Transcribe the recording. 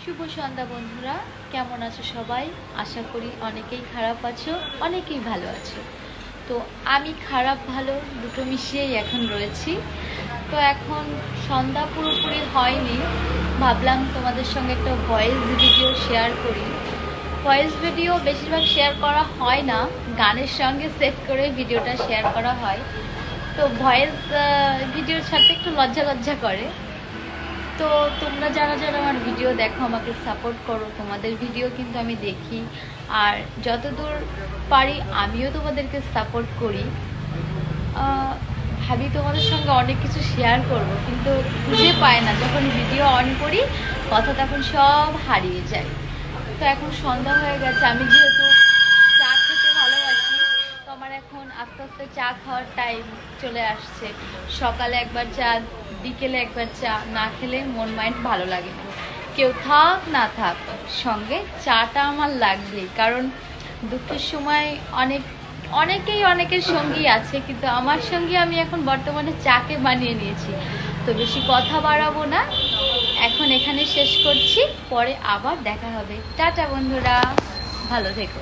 শুভ সন্ধ্যা বন্ধুরা, কেমন আছো সবাই? আশা করি অনেকেই খারাপ আছো, অনেকেই ভালো আছো। তো আমি খারাপ ভালো দুটো মিশিয়েই এখন রয়েছি। তো এখন সন্ধ্যা পুরোপুরি হয়নি, ভাবলাম তোমাদের সঙ্গে একটা ভয়েস ভিডিও শেয়ার করি। ভয়েস ভিডিও বেশিরভাগ শেয়ার করা হয় না, গানের সঙ্গে সেট করে ভিডিওটা শেয়ার করা হয়। তো ভয়েস ভিডিও ছাড়তে একটু লজ্জা লজ্জা করে। তো তোমরা যারা যারা আমার ভিডিও দেখো, আমাকে সাপোর্ট করো, তোমাদের ভিডিও কিন্তু আমি দেখি, আর যতদূর পারি আমিও তোমাদেরকে সাপোর্ট করি। ভাবি তোমাদের সঙ্গে অনেক কিছু শেয়ার করব, কিন্তু খুঁজে পায় না। যখন ভিডিও অন করি কথা তখন সব হারিয়ে যায়। তো এখন সন্ধ্যা হয়ে গেছে, আমি যেহেতু চা খেতে ভালোবাসি, তো আমার এখন আস্তে আস্তে চা খাওয়ার টাইম চলে আসছে। সকালে একবার চা, বিকেলে একবার চা না খেলে মন মাইন্ড ভালো লাগে না। কেউ থাক না থাক, সঙ্গে চাটা আমার লাগবেই, কারণ দুঃখের সময় অনেকেই অনেকের সঙ্গী আছে, কিন্তু আমার সঙ্গী আমি এখন বর্তমানে চাকে বানিয়ে নিয়েছি। তো বেশি কথা বাড়াবো না, এখন এখানে শেষ করছি, পরে আবার দেখা হবে। টাটা বন্ধুরা, ভালো থেকো।